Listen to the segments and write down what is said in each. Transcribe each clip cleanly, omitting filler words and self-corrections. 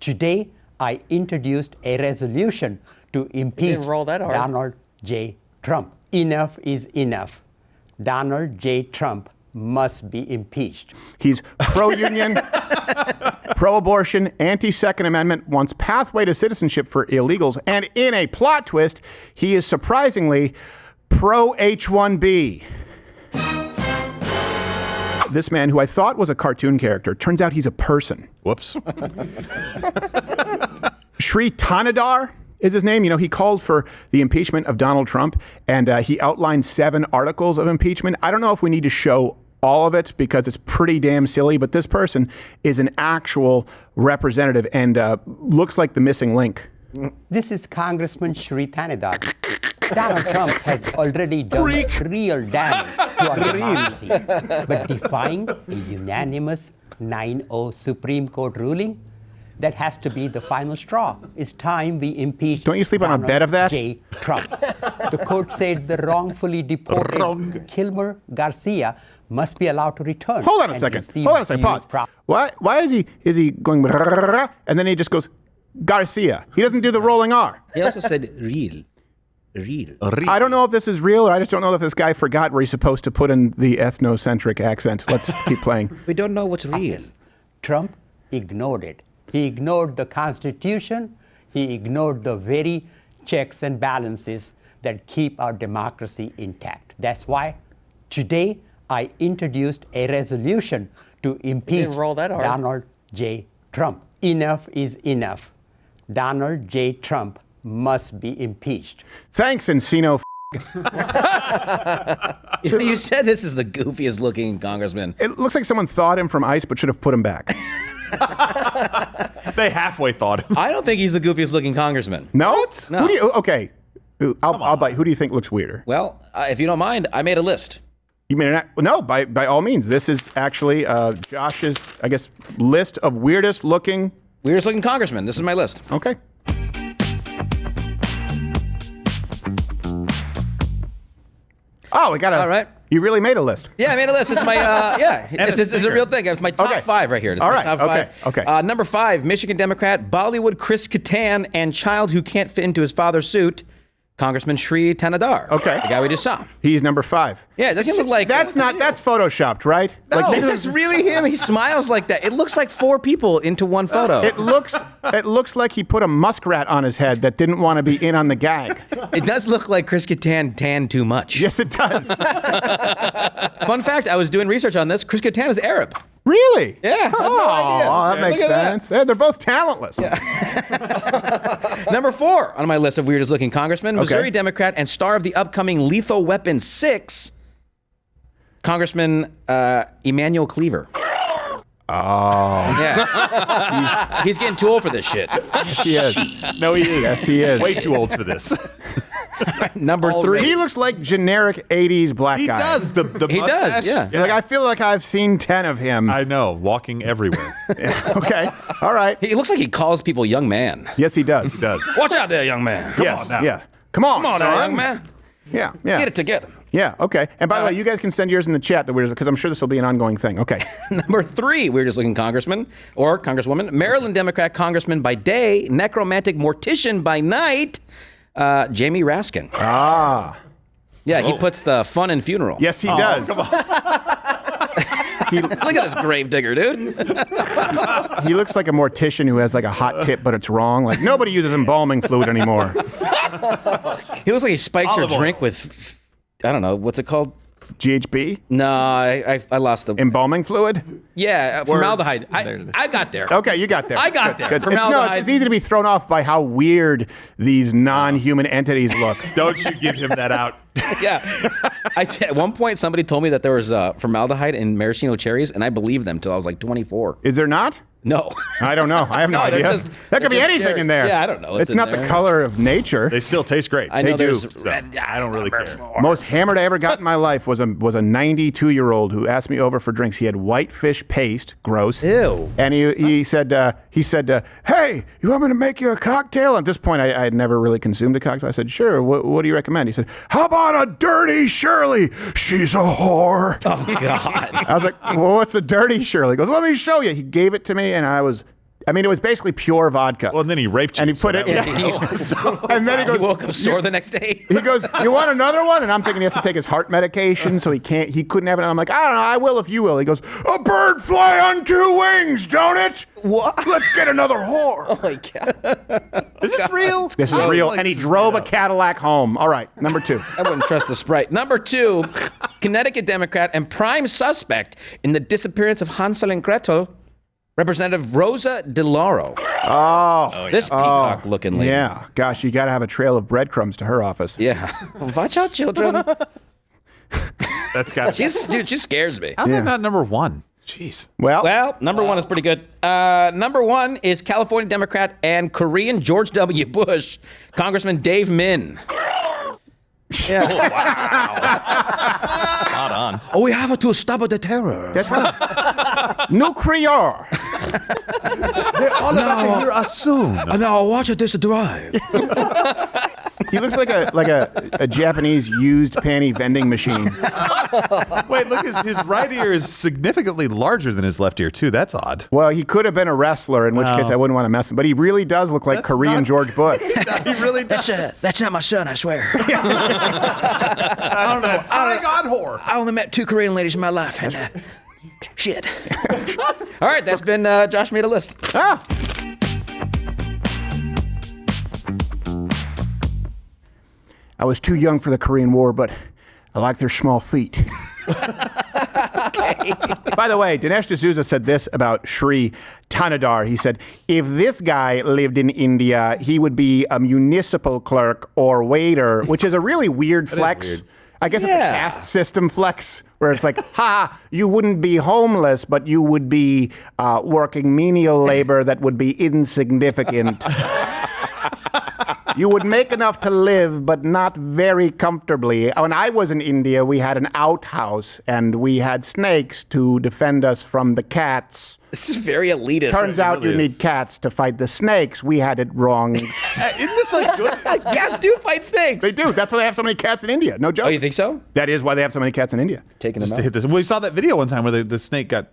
Today, I introduced a resolution to impeach Donald J. Trump. Enough is enough. Donald J. Trump must be impeached. He's pro-union, pro-abortion, anti-Second Amendment, wants pathway to citizenship for illegals, and in a plot twist, he is surprisingly pro-H-1B. This man, who I thought was a cartoon character, turns out he's a person. Whoops. Shri Thanedar is his name. You know, he called for the impeachment of Donald Trump, and he outlined 7 articles of impeachment. I don't know if we need to show all of it because it's pretty damn silly, but this person is an actual representative and looks like the missing link. This is Congressman Shri Thanedar. Donald Trump has already done real damage to our democracy. But defying a unanimous 9-0 Supreme Court ruling, that has to be the final straw. It's time we impeach. Don't you sleep on a bed of that? J. Trump. The court said the wrongfully deported Kilmer Garcia must be allowed to return. Hold on a second. Pause. Why is he going and then he just goes Garcia? He doesn't do the rolling R. He also said real. I don't know if this is real, or I just don't know if this guy forgot where he's supposed to put in the ethnocentric accent. Let's keep playing. We don't know what's real. Trump ignored it. He ignored the Constitution. He ignored the very checks and balances that keep our democracy intact. That's why today I introduced a resolution to impeach Donald J. Trump. Enough is enough. Donald J. Trump must be impeached. Thanks, Encino. You said this is the goofiest looking congressman. It looks like someone thawed him from ice, but should have put him back. They halfway thawed him. I don't think he's the goofiest looking congressman. No? What? No. Who do you, okay, I'll bite. Who do you think looks weirder? Well, if you don't mind, I made a list. You mean no? By all means, this is actually Josh's, I guess, list of weirdest looking congressmen. This is my list. Okay. Oh, we got all right. You really made a list. Yeah, I made a list. It's my this is a real thing. It's my top 5 right here. It's all my right. Top 5. Okay. Number 5, Michigan Democrat, Bollywood Chris Kattan, and child who can't fit into his father's suit, Congressman Shri Thanedar. Okay. The guy we just saw. He's number 5. Yeah, doesn't he look like that's photoshopped, right? No, like this is really him. He smiles like that. It looks like 4 people into one photo. It looks like he put a muskrat on his head that didn't want to be in on the gag. It does look like Chris Kattan tanned too much. Yes, it does. Fun fact, I was doing research on this. Chris Kattan is Arab. Really? Yeah. I had no idea. That makes sense. Yeah, they're both talentless. Yeah. Number 4 on my list of weirdest looking congressmen, Missouri Democrat and star of the upcoming Lethal Weapon 6, Congressman Emmanuel Cleaver. Oh. Yeah. He's getting too old for this shit. Yes, he is. No, he is. Yes, he is. Way too old for this. Number 3. He looks like generic 80s black guy. He does. The He mustache. does, yeah. Like, I feel like I've seen 10 of him. I know. Walking everywhere. Okay. All right. He looks like he calls people young man. Yes, he does. He does. Watch out there, young man. Come on now. Yeah. Come on, Come on son. now, young man. Yeah. Get it together. Yeah, okay. And by the way, you guys can send yours in the chat, because I'm sure this will be an ongoing thing. Okay. Number 3, weirdest looking congressman or congresswoman, Maryland Democrat congressman by day, necromantic mortician by night, Jamie Raskin. Ah. Yeah, he puts the fun in funeral. Yes, he does. Come on. Look at this gravedigger, dude. He looks like a mortician who has like a hot tip, but it's wrong. Like, nobody uses embalming fluid anymore. He looks like he spikes your Olive oil. drink with, I don't know, what's it called? GHB? No, I lost the... Embalming fluid? Yeah, formaldehyde. I got there. Okay, you got there. I got there. Good. Formaldehyde. It's easy to be thrown off by how weird these non-human entities look. Don't you give him that out. Yeah. At one point, somebody told me that there was formaldehyde in maraschino cherries, and I believed them till I was like 24. Is there not? No. I don't know. I have no idea. That could be anything cherry. in there. Yeah, I don't know. It's not the color of nature. They still taste great. I know they do. there's So I don't really care. Most hammered I ever got in my life was a 92-year-old who asked me over for drinks. He had whitefish paste, gross. Ew. And he said, "Hey, you want me to make you a cocktail?" At this point, I had never really consumed a cocktail. I said, "Sure. What do you recommend?" He said, "How about a Dirty Shirley? She's a whore." Oh, God. I was like, "Well, what's a Dirty Shirley?" He goes, "Let me show you." He gave it to me, and I was I mean, it was basically pure vodka. Well, and then he raped you. And he put it. And then he goes. He woke up sore the next day. He goes, "You want another one?" And I'm thinking he has to take his heart medication, so he couldn't have it. And I'm like, "I don't know, I will if you will." He goes, "A bird fly on two wings, don't it? What? Let's get another whore." Oh my God. Is this real? This is real. And he drove a Cadillac home. All right, number 2. I wouldn't trust the Sprite. Number 2, Connecticut Democrat and prime suspect in the disappearance of Hansel and Gretel, Representative Rosa DeLauro. Oh, This peacock-looking lady. yeah. Gosh, you got to have a trail of breadcrumbs to her office. Yeah. Watch out, children. That's got. She scares me. How's that not number 1? Jeez. Well, Number 1 is pretty good. Number 1 is California Democrat and Korean George W. Bush, Congressman Dave Min. Yeah. Spot on. Oh, we have to stop the terror. that's right. Nuclear. They're all about to hear us soon. Now watch this drive. He looks like a Japanese used panty vending machine. Wait, look, his right ear is significantly larger than his left ear, too. That's odd. Well, he could have been a wrestler, in which case I wouldn't want to mess with him. But he really does look like That's Korean not- George Bush. He really does. That's not my son, I swear. I don't know. Saigon whore. I only met 2 Korean ladies in my life. And, shit. All right, that's been Josh Made a List. Ah. I was too young for the Korean War, but I like their small feet. By the way, Dinesh D'Souza said this about Shri Thanedar. He said, if this guy lived in India, he would be a municipal clerk or waiter, which is a really weird flex. weird. I guess it's a caste system flex, where it's like, ha, you wouldn't be homeless, but you would be working menial labor that would be insignificant. You would make enough to live, but not very comfortably. When I was in India, we had an outhouse, and we had snakes to defend us from the cats. This is very elitist. Turns out really you is. need cats to fight the snakes. We had it wrong. Isn't this like good? Cats do fight snakes. They do. That's why they have so many cats in India. No joke. Oh, you think so? That is why they have so many cats in India. Taking them To out. hit this. We saw that video one time where the snake got,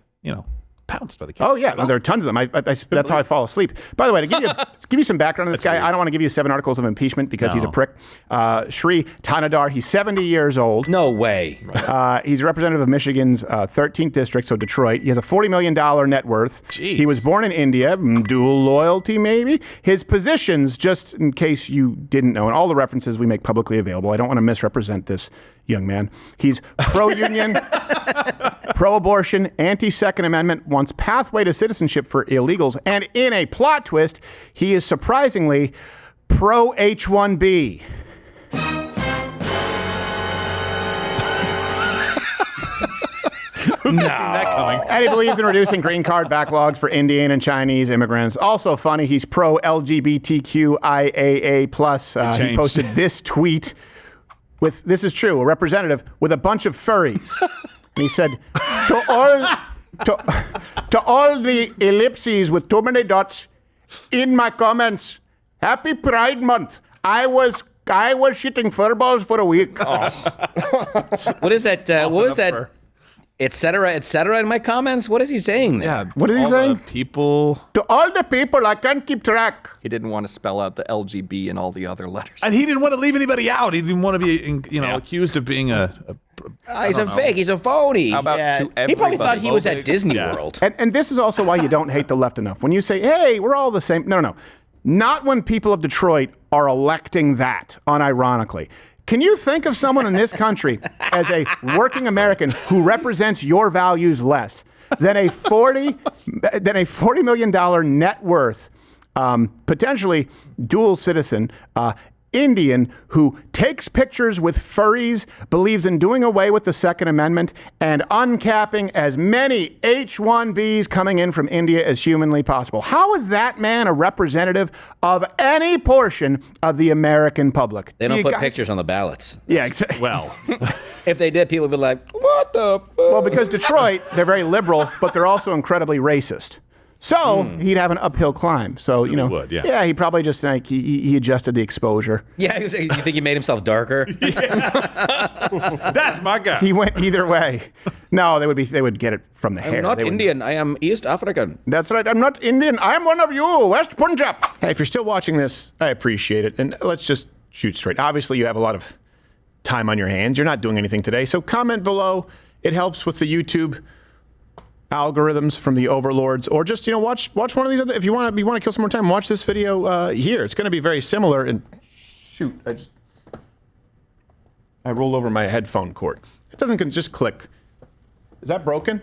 pounced by the cat. Oh, yeah. There are tons of them. That's how I fall asleep. By the way, to give you some background on this guy, I don't want to give you 7 articles of impeachment because he's a prick. Shri Thanedar, he's 70 years old. No way. He's a representative of Michigan's 13th district, so Detroit. He has a $40 million net worth. Jeez. He was born in India. Dual loyalty, maybe. His positions, just in case you didn't know, and all the references we make publicly available, I don't want to misrepresent this young man. He's pro-union, pro-abortion, anti-Second Amendment, wants pathway to citizenship for illegals, and in a plot twist, he is surprisingly pro-H-1B. Seen that coming. And he believes in reducing green card backlogs for Indian and Chinese immigrants. Also funny, he's pro-LGBTQIAA+. He changed. posted this tweet with, this is true, a representative with a bunch of furries. And he said, to all the ellipses with too many dots in my comments, happy Pride Month. I was shitting furballs for a week. What is that? What was that? Et cetera, in my comments? What is he saying there? Yeah. What is he all saying? the people. To all the people, I can't keep track. He didn't want to spell out the LGB and all the other letters. And he didn't want to leave anybody out. He didn't want to be, accused of being a He's a fake. He's a phony. How about to He probably everybody? thought he was at Phobic. Disney Yeah. World. And this is also why you don't hate the left enough. When you say, hey, we're all the same. No. Not when people of Detroit are electing that, unironically. Can you think of someone in this country as a working American who represents your values less than a $40 million net worth, potentially dual citizen, Indian who takes pictures with furries, believes in doing away with the Second Amendment, and uncapping as many H-1Bs coming in from India as humanly possible? How is that man a representative of any portion of the American public? They don't You put guys- pictures on the ballots. Yeah, exactly. well. If they did, people would be like, what the fuck? Well, because Detroit, they're very liberal, but they're also incredibly racist. So he'd have an uphill climb. So, you know, would, yeah. he probably just like he adjusted the exposure. Yeah, you think he made himself darker? That's my guy. He went either way. No, they would get it from the hair. I'm not They would- Indian. I am East African. That's right. I'm not Indian. I'm one of you, West Punjab. Hey, if you're still watching this, I appreciate it. And let's just shoot straight. Obviously, you have a lot of time on your hands. You're not doing anything today. So comment below. It helps with the YouTube algorithms from the overlords, or just, you know, watch one of these other. If you want to kill some more time, watch this video here. It's going to be very similar. And shoot, I rolled over my headphone cord. It doesn't just click. Is that broken?